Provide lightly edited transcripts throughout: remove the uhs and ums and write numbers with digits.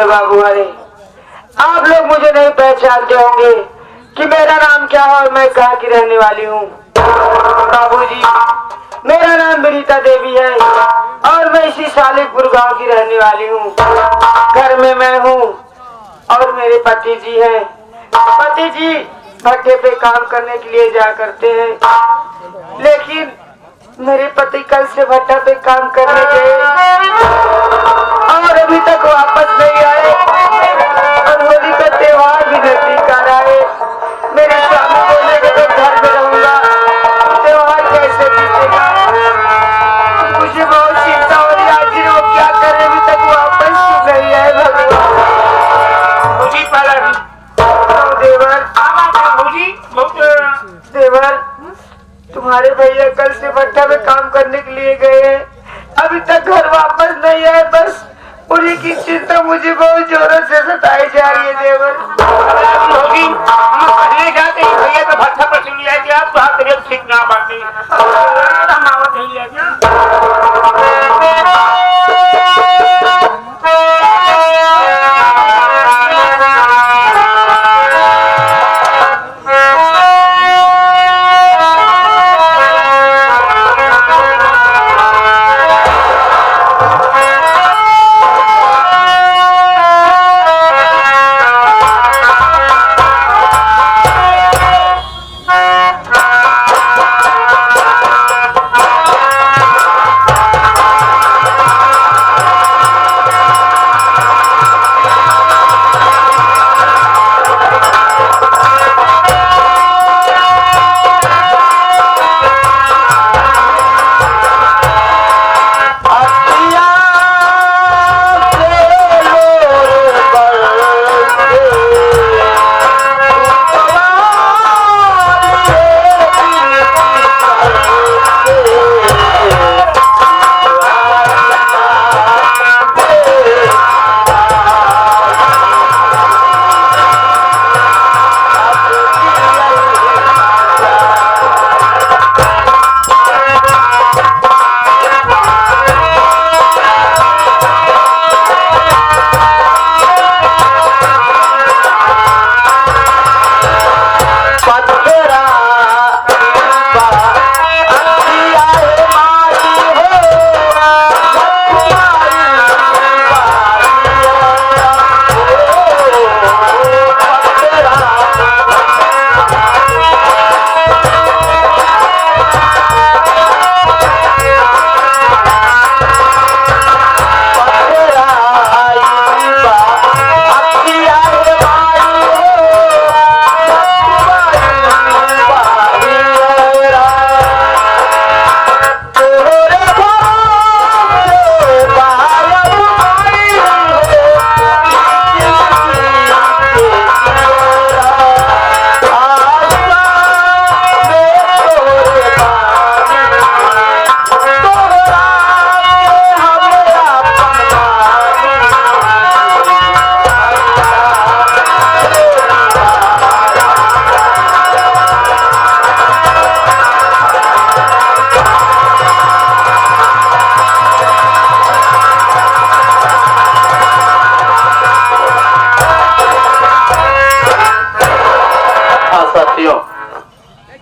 लीजिए बाबू हरे, आप लोग मुझे नहीं पहचानते होंगे कि मेरा नाम क्या है और मैं कहाँ की रहने वाली हूँ। बाबूजी, मेरा नाम विनीता देवी है और मैं इसी सालिकपुर गांव की रहने वाली हूँ। घर में मैं हूँ और मेरे पति जी हैं। पति जी भट्टे पे काम करने के लिए जा करते हैं, लेकिन मेरे पति कल से भट्टा पे काम करने गए और अभी तक वापस नहीं आए और होली का त्योहार भी नजदीक आ रहा है। मेरे स्वामी बोले कि मैं घर में रहूंगा, त्योहार कैसे बीतेगा। मुझे बहुत चिंता हो रही, आखिर वो क्या करे, अभी तक वापस ही नहीं आए। भगवान मुझी पालन देवर, देवर तुम्हारे भैया कल से भट्टा में काम करने के लिए गए हैं, अभी तक घर वापस नहीं आए। बस उन्हीं की चिंता मुझे बहुत जोरों से सताई जा रही है। देवर होगी पढ़ने जाते ही भैया तो भट्टा पर सुन लिया कि आप वहाँ तबियत ठीक ना बाकी मावत नहीं लिया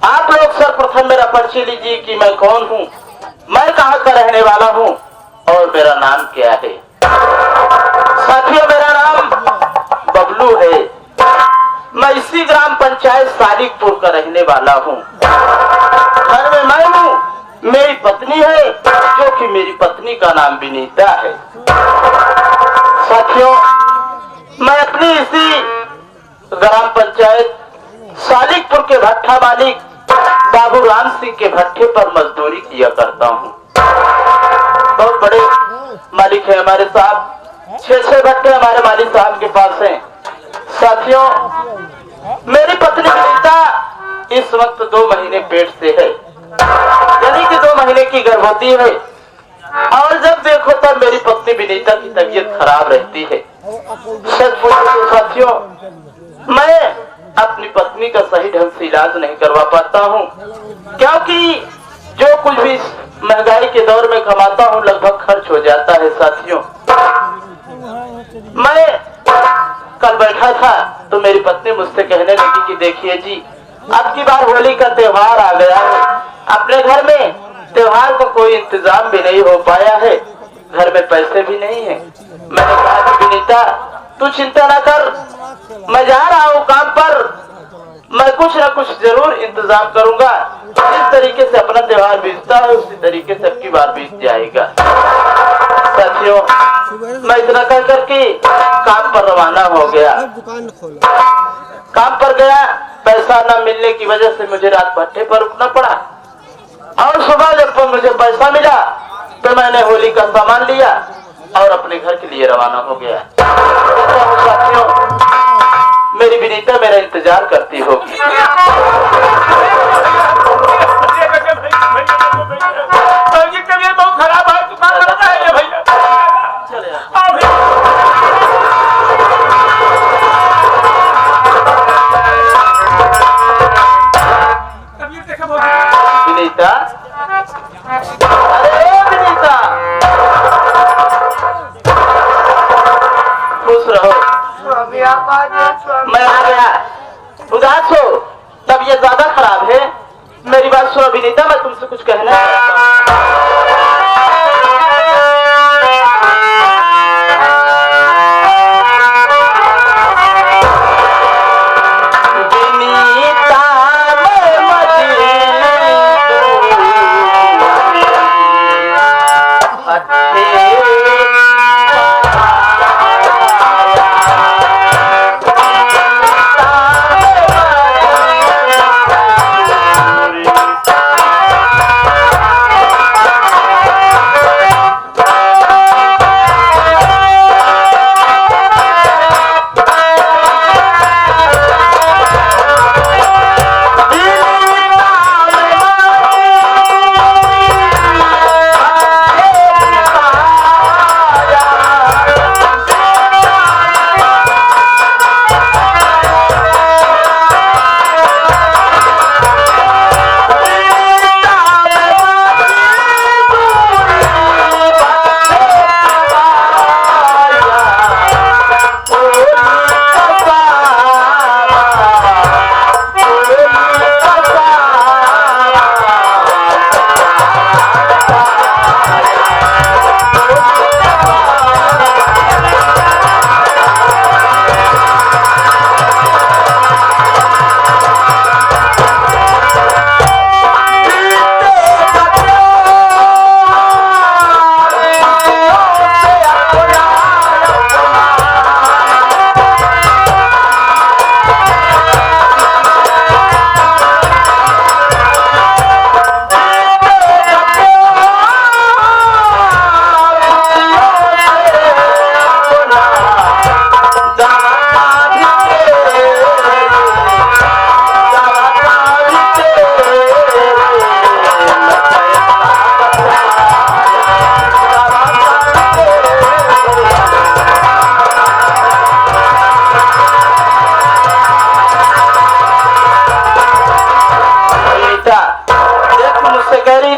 आप लोग सर्वप्रथम मेरा परिचय लीजिए कि मैं कौन हूँ, मैं कहाँ का रहने वाला हूँ और मेरा नाम क्या है। साथियों, मेरा नाम बबलू है। मैं इसी ग्राम पंचायत सालिकपुर का रहने वाला हूँ। घर में मैं हूँ, मेरी पत्नी है जो कि मेरी पत्नी का नाम विनीता है। साथियों, मैं अपनी इसी ग्राम पंचायत सालिकपुर के भट्टा मालिक बाबू राम सिंह के भट्टे पर मजदूरी किया करता हूँ। बहुत बड़े मालिक है हमारे साहब, 6 भट्टे हमारे मालिक साहब के पास हैं। साथियों, मेरी पत्नी विनीता इस वक्त 2 महीने पेट से है, यानी कि 2 महीने की गर्भवती है। और जब देखो तब मेरी पत्नी विनीता की तबीयत खराब रहती है। सच पूछो तो साथियों, मैं अपनी पत्नी का सही ढंग से इलाज नहीं करवा पाता हूँ, क्योंकि जो कुछ भी महंगाई के दौर में कमाता हूँ लगभग खर्च हो जाता है। साथियों, मैं बैठा था तो मेरी पत्नी मुझसे कहने लगी कि देखिए जी, अब की बार होली का त्योहार आ गया है, अपने घर में त्योहार का कोई इंतजाम भी नहीं हो पाया है, घर में पैसे भी नहीं है। मैंने कहा कि विनीता तू चिंता ना कर, मैं जा रहा हूँ काम पर, मैं कुछ न कुछ जरूर इंतजाम करूंगा। जिस तरीके से अपना त्योहार बीतता है उसी तरीके से अब की बार बीत जाएगा। साथियों, मैं इतना कह करके काम पर रवाना हो गया। काम पर गया, पैसा न मिलने की वजह से मुझे रात भट्टे पर रुकना पड़ा और सुबह जब मुझे पैसा मिला तो मैंने होली का सामान लिया और अपने घर के लिए रवाना हो गया। साथियों, मेरी विनीता मेरा इंतजार करती होगी। तबीयत बहुत खराब है, दुकान लगा है भैया। विनीता, अरे विनीता, खुश रहो। स्वामी आप आ जाए स्वामी। मैं आ गया। उदास हो, तबीयत ज्यादा खराब है। मेरी बात सुनो विनीता, मैं तुमसे कुछ कहना चाहता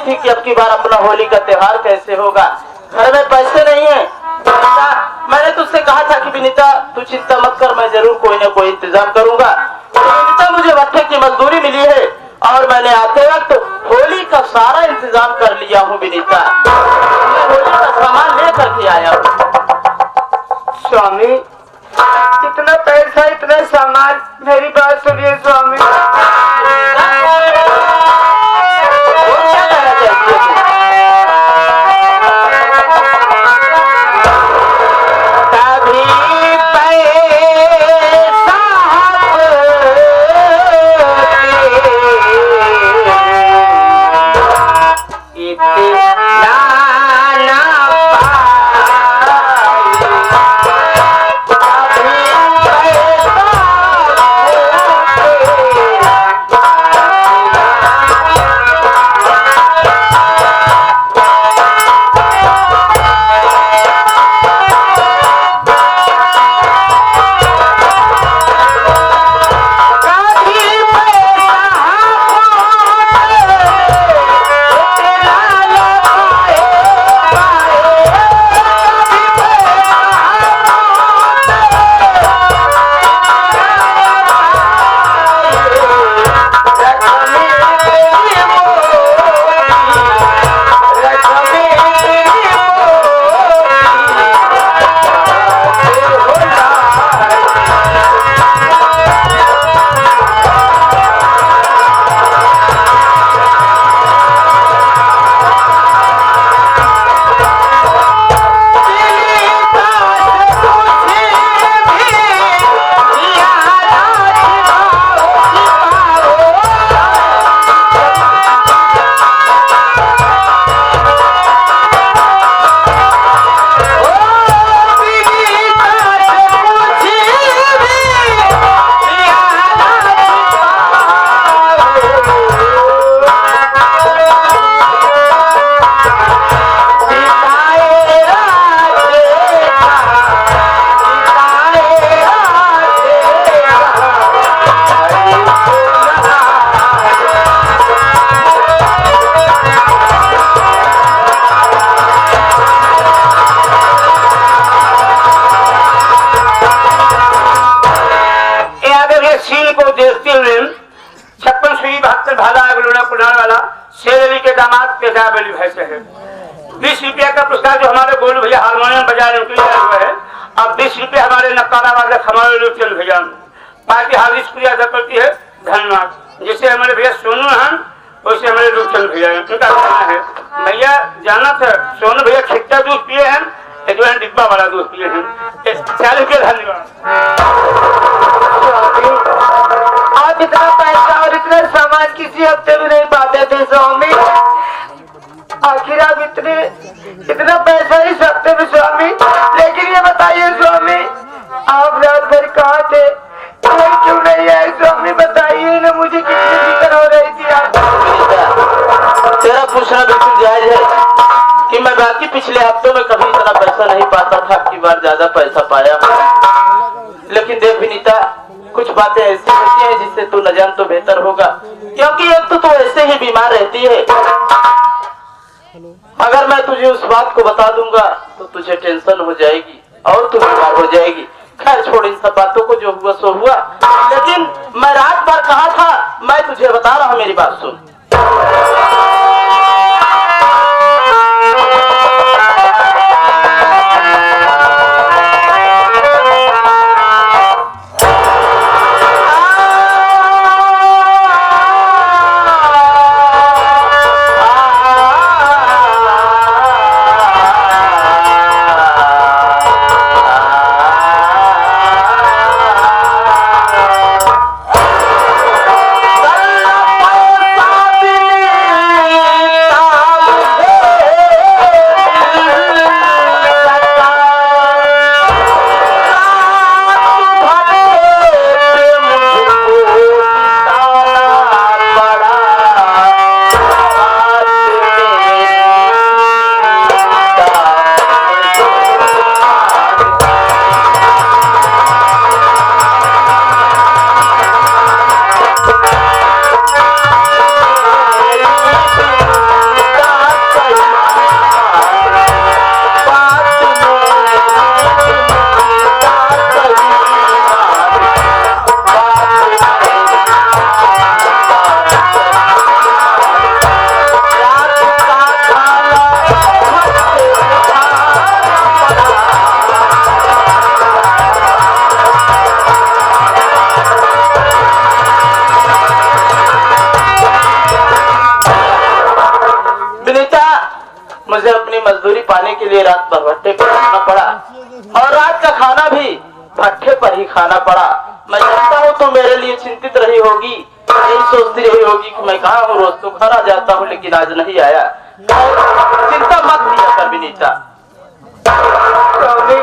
थी कि अब की बार अपना होली का त्योहार कैसे होगा, घर में पैसे नहीं है। मैंने तुझसे कहा था कि विनीता तू चिंता मत कर, मैं जरूर कोई ना कोई इंतजाम करूंगा। तो विनीता मुझे भट्टे की मजदूरी मिली है और मैंने आते वक्त होली का सारा इंतजाम कर लिया हूँ। विनीता, मैं होली का सामान लेकर के आया हूँ। स्वामी, इतना पैसा इतना सामान, मेरी बात सुनिए स्वामी। 20 रुपया का पुरस्कार जो हमारे गोलू भैया हारमोनियम बजा रहे उनके लिए हुआ है। अब 20 रुपये हमारे नकारा वाले हमारे रूपचंद भैया पार्टी हार्दिक शुक्रिया अदा करती है, धन्यवाद। जैसे हमारे भैया सोनू हैं वैसे हमारे रूपचंद भैया उनका कहना है भैया जाना था सोनू भैया खिट्टा दूध पिए हैं, एक जो है डिब्बा वाला दूध पिए हैं। 40 रुपये धन्यवाद। आप इतना पैसा और इतना सामान किसी हफ्ते में नहीं पाते थे स्वामी, आखिर आप इतना पैसा इस हफ्ते में स्वामी। लेकिन ये बताइए स्वामी आप रात भर कहाँ थे, कोई क्यों नहीं आए स्वामी, बताइए ना मुझे कितनी फिक्र हो रही थी। आप तेरा पूछना बिल्कुल जायज है कि मैं बाकी पिछले हफ्तों में कभी इतना पैसा नहीं पाता था, की बार ज्यादा पैसा पाया। लेकिन देख विनीता कुछ बातें ऐसी होती हैं जिससे तू न जान तो बेहतर होगा, क्योंकि एक तो तू ऐसे ही बीमार रहती है। अगर मैं तुझे उस बात को बता दूंगा तो तुझे टेंशन हो जाएगी और तू बीमार हो जाएगी। खैर छोड़ इन सब बातों को, जो हुआ सो हुआ। लेकिन मैं रात भर कहा था मैं तुझे बता रहा हूँ, मेरी बात सुन। मुझे अपनी मजदूरी पाने के लिए रात भर भट्टे पर रहना पड़ा और रात का खाना भी भट्टे पर ही खाना पड़ा। मैं जानता हूँ तो मेरे लिए चिंतित रही होगी, यही सोचती रही होगी कि मैं कहाँ हूँ, रोज तो घर आ जाता हूँ लेकिन आज नहीं आया। चिंता मत किया कर विनीता। स्वामी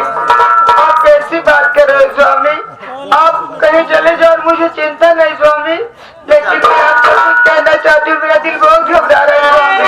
आप कैसी बात कर रहे हो स्वामी, आप कहीं चले जाओ और मुझे चिंता नहीं स्वामी, लेकिन मैं आपको कुछ कहना चाहती हूँ, मेरा दिल बहुत घबरा रहा है स्वामी।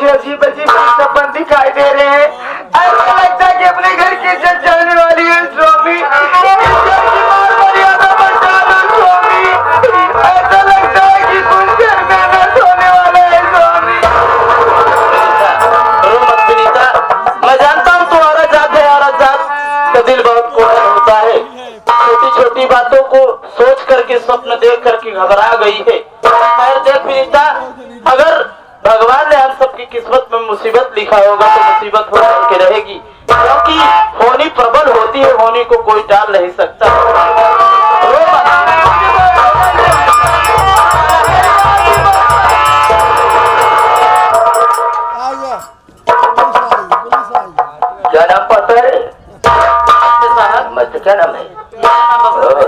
अजीब अजीब सपन दिखाई दे रहे हैं, ऐसा लगता है कि अपने घर की इज्जत जाने वाली है स्वामी, स्वामी ऐसा लगता है कि कुछ घर में न सोने वाला है स्वामी। मैं जानता हूँ तुम्हारा जात है, हमारा जात का दिल बहुत कोमल होता है, छोटी छोटी बातों को सोच करके स्वप्न देख करके घबरा गई है। खैर देख विनीता, अगर भगवान ने हम सबकी किस्मत में मुसीबत लिखा होगा तो मुसीबत हो के रहेगी, क्योंकि होनी प्रबल होती है, होनी को कोई टाल नहीं सकता। रो मत। क्या नाम पता है मस्त? क्या नाम है?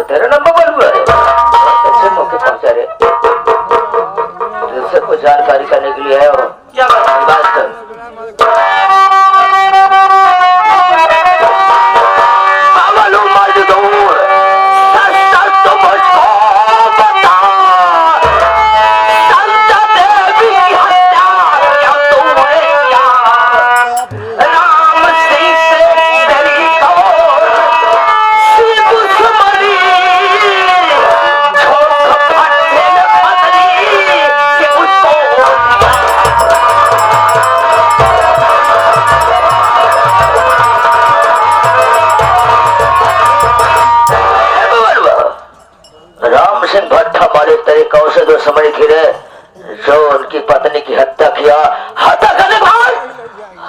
तेरा नाम बबल हुआ है? कैसे मौके पहुंचा रे? तुझसे कुछ जानकारी करने के लिए है वो। क्या बात है? से जो समझ फिरे जो उनकी पत्नी की हत्या किया, हत्या करने बाद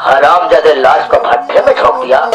हरामजादे लाश को भट्ठे में झोंक दिया।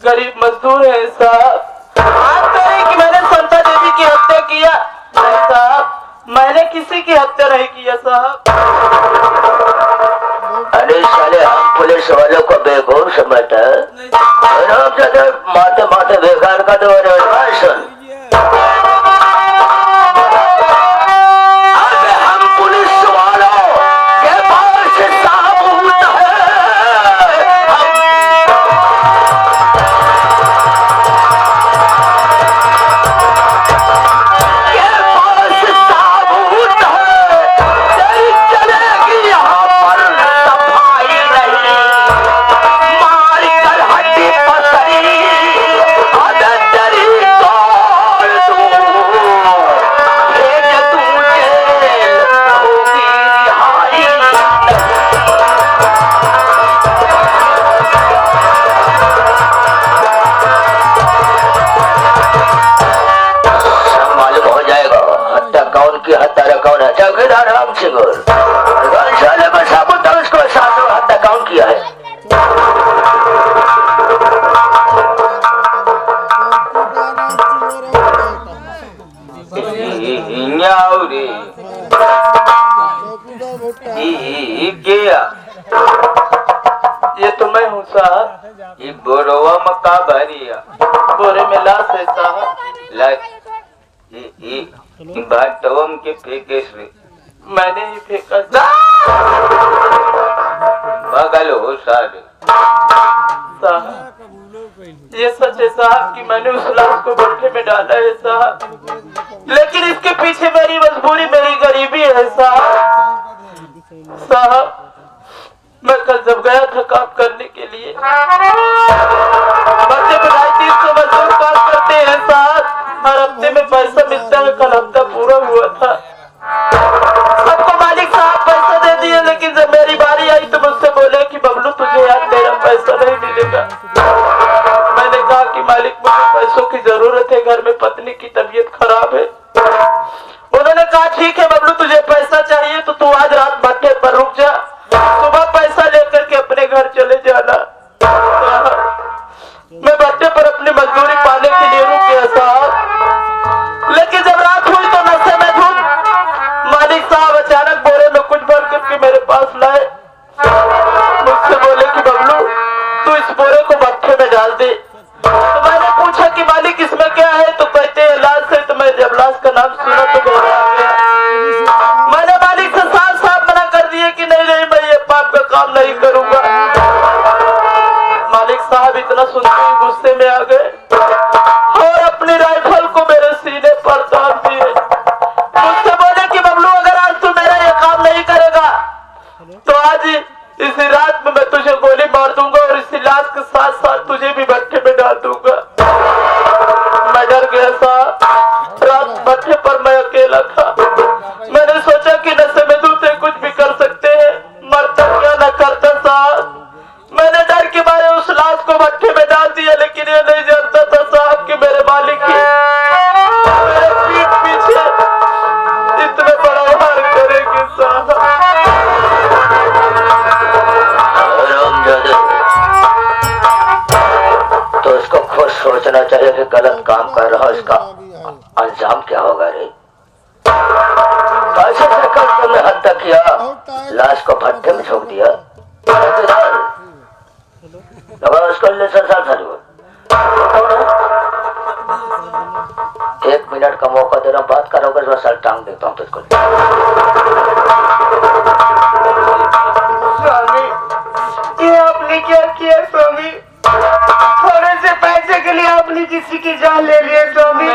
गरीब मजदूर है साहब। आप कह रहे कि मैंने संता देवी की हत्या किया? नहीं साहब, मैंने किसी की हत्या नहीं किया साहब। अरे साले हम पुलिस वालों को बेवकूफ समझता है, माथे माथे बेकार का तो सुन। चौकीदार राम सिंह में साबुत उसको साथ हत्या कौन किया है? ये तो मैं हूँ साहब। ये बोरवा मक्का भरिया बोरे में लाश है साहब। लाश बाटवम के फेंके से मैंने ही फेंका बगल हो सारे साहब। ये सच है साहब कि मैंने उस लाश को भट्ठे में डाला है साहब, लेकिन इसके पीछे मेरी मजबूरी, मेरी गरीबी है साहब। साहब मैं कल जब गया था काम करने के लिए, बच्चे बुढ़ाई 300 मजदूर काम करते हैं साहब, हर हफ्ते में पैसा मिलता है। कल हफ्ता पूरा हुआ था, सबको मालिक साहब पैसा दे दिए, लेकिन जब मेरी बारी आई तो मुझसे बोले कि बबलू तुझे यार तेरा पैसा नहीं मिलेगा। मैंने कहा कि मालिक मुझे पैसों की जरूरत है, घर में पत्नी की तबीयत खराब है। उन्होंने कहा ठीक है बबलू तुझे पैसा चाहिए तो तू आज रात भट्टे पर रुक जा, सुबह पैसा लेकर के अपने घर चले जाना। मैं भट्टे पर अपनी मजदूरी पाने के लिए रुक गया साहब, लेकिन जब रात हुई तो नशे में धुत मालिक साहब अचानक बोरे में कुछ भर करके मेरे पास लाए। मुझसे बोले कि बबलू तू इस बोरे को भट्टे में डाल दे। तो मैंने पूछा कि मालिक इसमें क्या है, तो कहते हैं लाश है। तो मैं जब लाश का नाम सुना तो घबरा गया। मैंने मालिक से साफ साफ मना कर दिए कि नहीं नहीं मैं ये पाप का काम नहीं करूंगा। मालिक साहब इतना सुनते ही गुस्से में आ गए और अपनी राइफल को मेरे सीने पर तान दिए। मुझसे बोले कि बबलू अगर आज तू मेरा ये काम नहीं करेगा तो आज इसी रात में मैं तुझे गोली मार दूंगा और इसी लाश के साथ साथ तुझे भी भट्टे में डाल दूंगा। मैं डर गया साहब, रात भट्टे पर मैं अकेला था। मैंने सोचा कि नशे में दूसरे कुछ भी कर सकते हैं, मरता क्या न करता साहब। मैंने डर के मारे उस लाश को भट्टे में डाल दिया, लेकिन ये नहीं जानता था साहब कि मेरे मालिक ही मेरे पीठ पीछे इतने बड़ा वार करेंगे साहब। तो इसको खुद सोचना चाहिए कि गलत काम कर रहा है, इसका अंजाम क्या होगा रे। कैसे से कल तुमने हत्या किया, लाश को भट्टे में झोंक दिया। उसको एक मिनट का मौका दे रहा हूँ, बात करोगे तो सर टांग देता हूँ तुझको। स्वामी ये आपने क्या किया स्वामी? थोड़े से पैसे के लिए आपने किसी की जान ले ली है स्वामी।